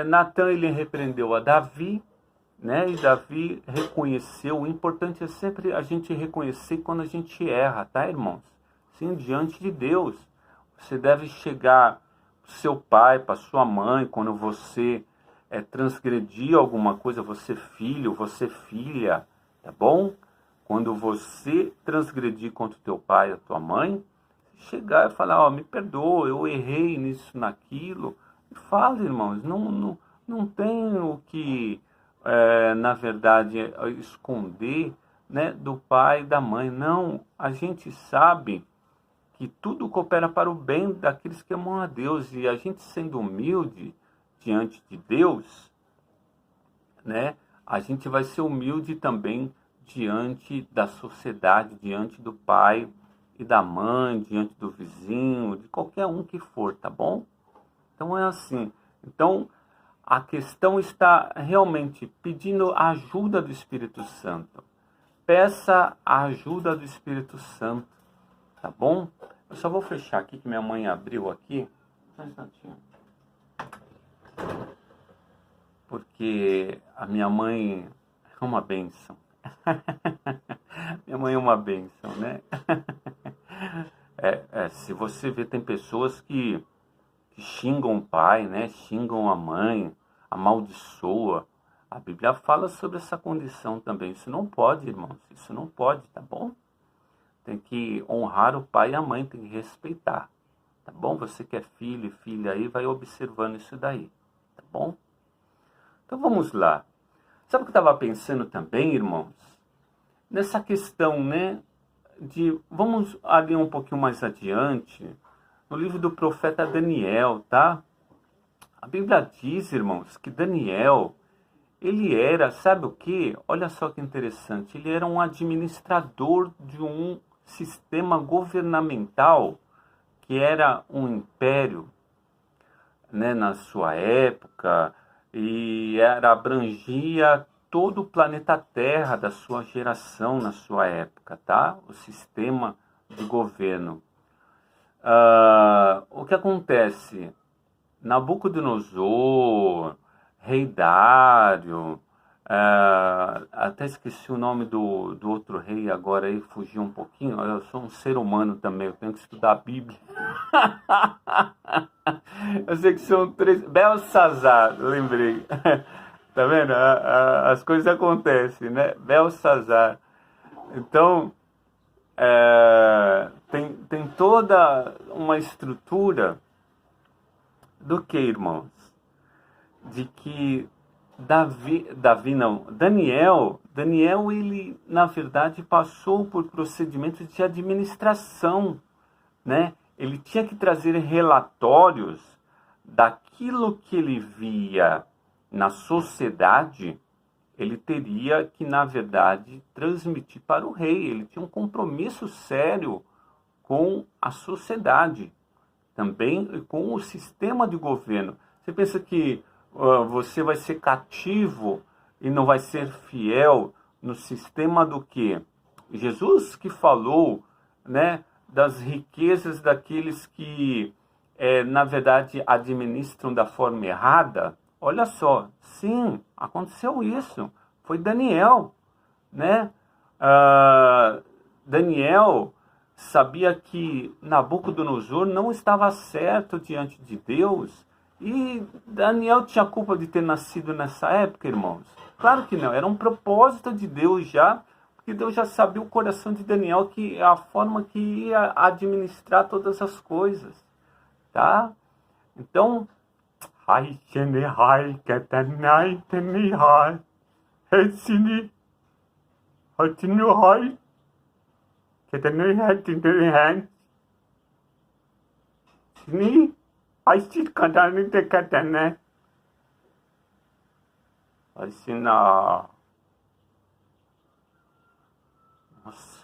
Natan, ele repreendeu a Davi, né? E Davi reconheceu. O importante é sempre a gente reconhecer quando a gente erra, tá, irmãos? Sim, diante de Deus. Você deve chegar para seu pai, para sua mãe, quando você transgredir alguma coisa, você filho, você filha, tá bom? Quando você transgredir contra o teu pai, a tua mãe, chegar e falar, me perdoa, eu errei nisso, naquilo. E fala, irmãos, não tem o que, na verdade, esconder, né, do pai e da mãe. Não, a gente sabe que tudo coopera para o bem daqueles que amam a Deus. E a gente sendo humilde diante de Deus, né, a gente vai ser humilde também diante da sociedade, diante do pai e da mãe, diante do vizinho, de qualquer um que for, tá bom? Então é assim. Então a questão está realmente pedindo a ajuda do Espírito Santo. Peça a ajuda do Espírito Santo, tá bom? Eu só vou fechar aqui que minha mãe abriu aqui. Só um instantinho. Porque a minha mãe é uma bênção. Minha mãe é uma bênção, né? Se você vê, tem pessoas que xingam o pai, né? Xingam a mãe, amaldiçoa. A Bíblia fala sobre essa condição também. Isso não pode, irmãos. Isso não pode, tá bom? Tem que honrar o pai e a mãe, tem que respeitar. Tá bom? Você que é filho e filha aí, vai observando isso daí. Tá bom? Então vamos lá. Sabe o que eu estava pensando também, irmãos? Nessa questão, né? Vamos ali um pouquinho mais adiante, no livro do profeta Daniel, tá? A Bíblia diz, irmãos, que Daniel, ele era, sabe o quê? Olha só que interessante, ele era um administrador de um sistema governamental que era um império, né, na sua época, e abrangia todo o planeta Terra da sua geração na sua época, tá? O sistema de governo. O que acontece? Nabucodonosor, Rei Dário, até esqueci o nome do outro rei agora aí, fugiu um pouquinho. Eu sou um ser humano também, eu tenho que estudar a Bíblia. Eu sei que são 3. Belsazar, lembrei. Tá vendo? As coisas acontecem, né? Belsazar. Então, tem toda uma estrutura do que, irmãos? De que Daniel, ele, na verdade, passou por procedimentos de administração, né? Ele tinha que trazer relatórios daquilo que ele via na sociedade, ele teria que, na verdade, transmitir para o rei. Ele tinha um compromisso sério com a sociedade, também com o sistema de governo. Você pensa que você vai ser cativo e não vai ser fiel no sistema do quê? Jesus que falou, né, das riquezas daqueles que, na verdade, administram da forma errada. Olha só, sim, aconteceu isso. Foi Daniel, né? Daniel sabia que Nabucodonosor não estava certo diante de Deus. E Daniel tinha culpa de ter nascido nessa época, irmãos? Claro que não, era um propósito de Deus já, porque Deus já sabia o coração de Daniel, que é a forma que ia administrar todas as coisas, tá? Então, nossa.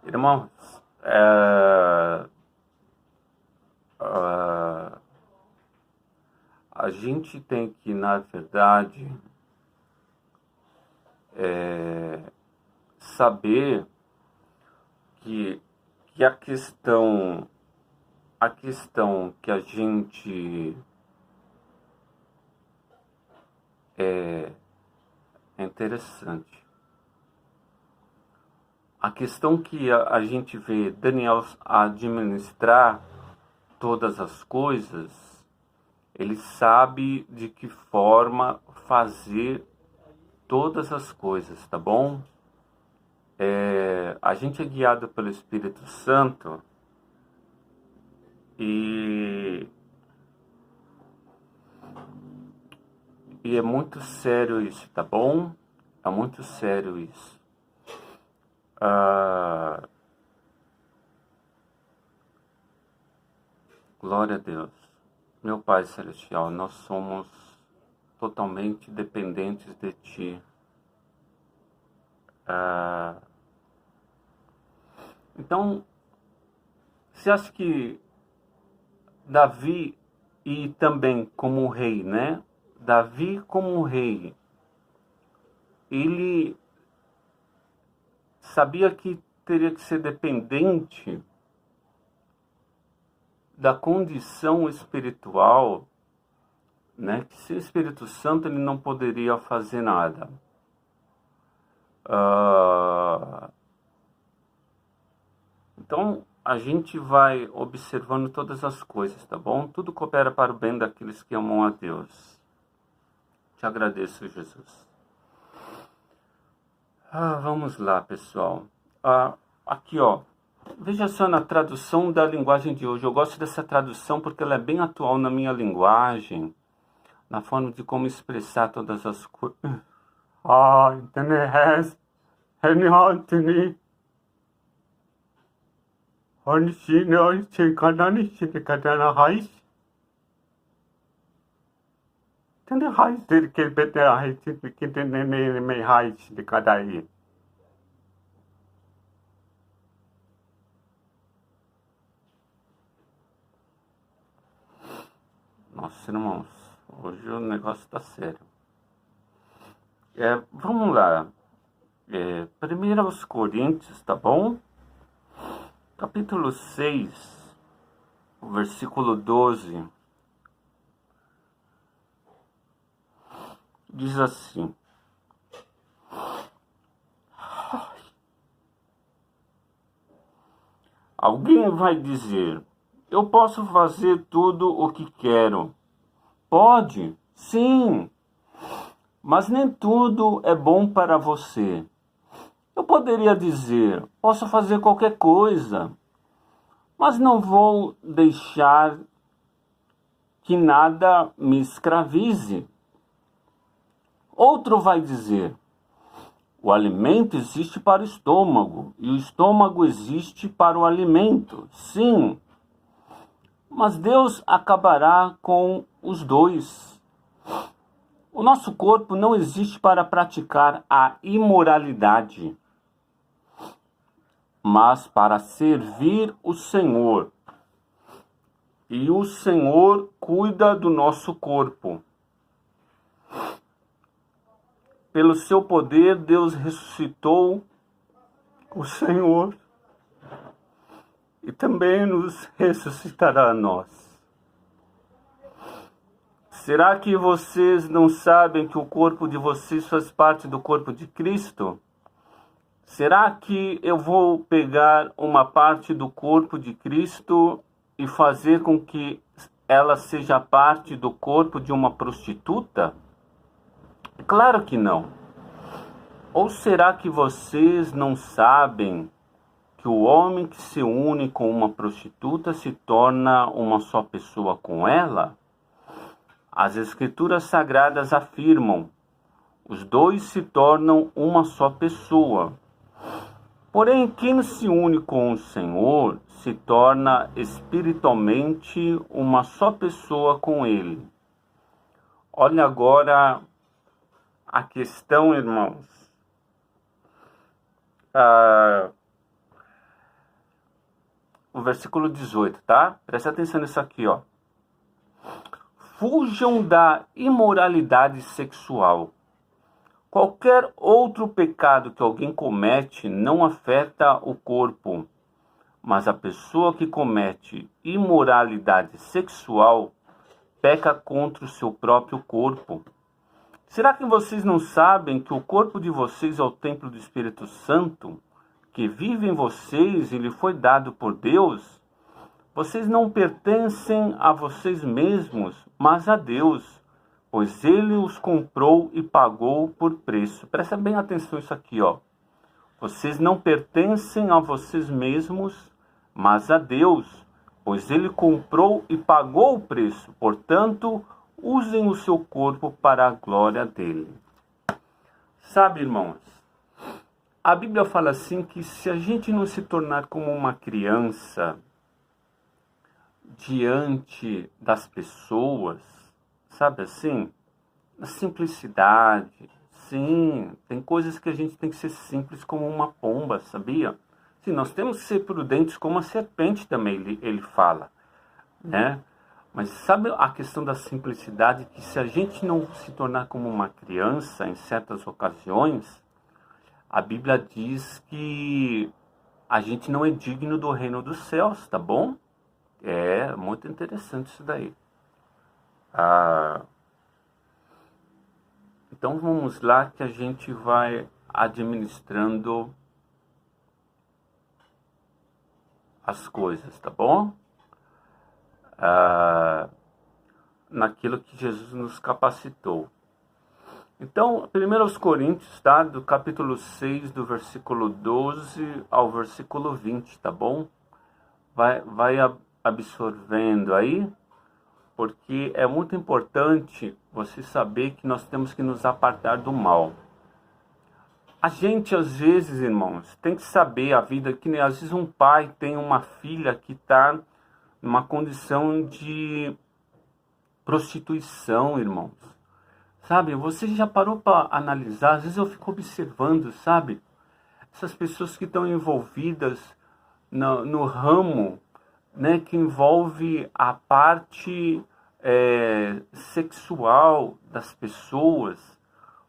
Irmãos, a gente tem que, na verdade, saber que a questão que a gente é interessante. A questão que a gente vê Daniel administrar todas as coisas, ele sabe de que forma fazer todas as coisas, tá bom? A gente é guiado pelo Espírito Santo e é muito sério isso, tá bom? É muito sério isso. Glória a Deus. Meu Pai Celestial, nós somos totalmente dependentes de Ti. Então, você acha que Davi, e também como rei, né? Davi como rei, ele sabia que teria que ser dependente da condição espiritual, né? Que sem o Espírito Santo ele não poderia fazer nada. Então, a gente vai observando todas as coisas, tá bom? Tudo coopera para o bem daqueles que amam a Deus. Te agradeço, Jesus. Vamos lá, pessoal. Aqui, ó. Veja só na tradução da linguagem de hoje. Eu gosto dessa tradução porque ela é bem atual na minha linguagem, na forma de como expressar todas as coisas. Nossa, irmãos, hoje o negócio tá sério. Vamos lá. 1 Coríntios, tá bom? Capítulo 6, versículo 12. Diz assim: alguém vai dizer, eu posso fazer tudo o que quero. Pode, sim, mas nem tudo é bom para você. Eu poderia dizer, posso fazer qualquer coisa, mas não vou deixar que nada me escravize. Outro vai dizer, o alimento existe para o estômago, e o estômago existe para o alimento. Sim, mas Deus acabará com os dois. O nosso corpo não existe para praticar a imoralidade, mas para servir o Senhor. E o Senhor cuida do nosso corpo. Pelo seu poder, Deus ressuscitou o Senhor e também nos ressuscitará a nós. Será que vocês não sabem que o corpo de vocês faz parte do corpo de Cristo? Será que eu vou pegar uma parte do corpo de Cristo e fazer com que ela seja parte do corpo de uma prostituta? Claro que não. Ou será que vocês não sabem que o homem que se une com uma prostituta se torna uma só pessoa com ela? As Escrituras Sagradas afirmam, os dois se tornam uma só pessoa. Porém, quem se une com o Senhor se torna espiritualmente uma só pessoa com Ele. Olha agora a questão, irmãos. O versículo 18, tá? Presta atenção nisso aqui, ó. Fujam da imoralidade sexual. Qualquer outro pecado que alguém comete não afeta o corpo, Mas a pessoa que comete imoralidade sexual peca contra o seu próprio corpo. Será que vocês não sabem que o corpo de vocês é o templo do Espírito Santo, que vive em vocês e lhe foi dado por Deus? Vocês não pertencem a vocês mesmos, mas a Deus, pois Ele os comprou e pagou por preço. Presta bem atenção isso aqui, ó. Vocês não pertencem a vocês mesmos, mas a Deus, pois Ele comprou e pagou o preço. Portanto, usem o seu corpo para a glória dele. Sabe, irmãos, a Bíblia fala assim que se a gente não se tornar como uma criança diante das pessoas, sabe assim, na simplicidade, sim, tem coisas que a gente tem que ser simples como uma pomba, sabia? Sim, nós temos que ser prudentes como a serpente também, ele fala, né? Mas sabe a questão da simplicidade, que se a gente não se tornar como uma criança em certas ocasiões, a Bíblia diz que a gente não é digno do reino dos céus, tá bom? É muito interessante isso daí. Então vamos lá que a gente vai administrando as coisas, tá bom? Naquilo que Jesus nos capacitou. Então, 1 Coríntios, tá? Do capítulo 6, do versículo 12 ao versículo 20, tá bom? Vai absorvendo aí, porque é muito importante você saber que nós temos que nos apartar do mal. A gente, às vezes, irmãos, tem que saber a vida, que nem às vezes um pai tem uma filha que está numa condição de prostituição, irmãos. Sabe, você já parou para analisar? Às vezes eu fico observando, sabe? Essas pessoas que estão envolvidas no ramo, né, que envolve a parte sexual das pessoas.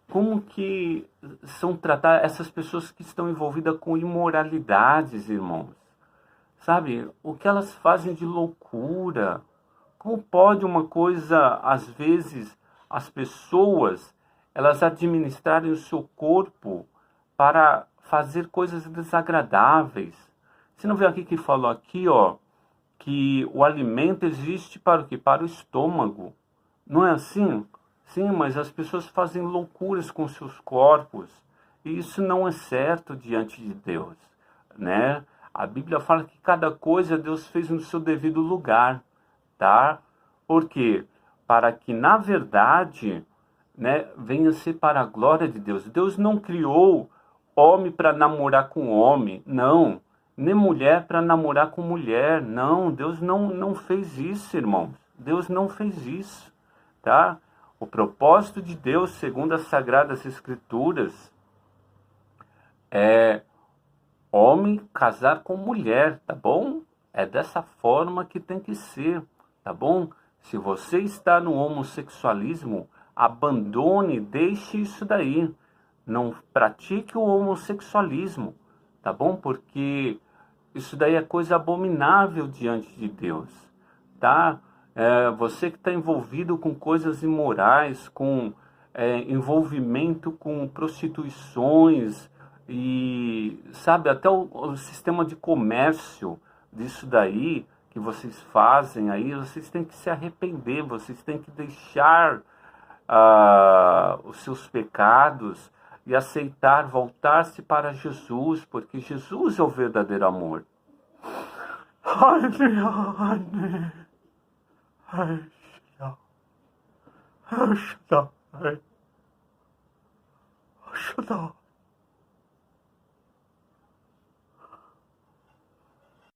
Como que são tratadas essas pessoas que estão envolvidas com imoralidades, irmãos? Sabe, o que elas fazem de loucura? Como pode uma coisa, às vezes, as pessoas, elas administrarem o seu corpo para fazer coisas desagradáveis? Você não vê aqui que falou aqui, ó, que o alimento existe para o quê? Para o estômago. Não é assim? Sim, mas as pessoas fazem loucuras com seus corpos. E isso não é certo diante de Deus, né? A Bíblia fala que cada coisa Deus fez no seu devido lugar, tá? Por quê? Para que, na verdade, né, venha ser para a glória de Deus. Deus não criou homem para namorar com homem, não. Nem mulher para namorar com mulher, não. Deus não fez isso, irmãos. Deus não fez isso, tá? O propósito de Deus, segundo as Sagradas Escrituras, é homem casar com mulher, tá bom? É dessa forma que tem que ser, tá bom? Se você está no homossexualismo, abandone, deixe isso daí. Não pratique o homossexualismo, tá bom? Porque isso daí é coisa abominável diante de Deus, tá? Você que está envolvido com coisas imorais, com envolvimento com prostituições e, sabe, até o sistema de comércio disso daí que vocês fazem aí, vocês têm que se arrepender, vocês têm que deixar os seus pecados e aceitar, voltar-se para Jesus, porque Jesus é o verdadeiro amor.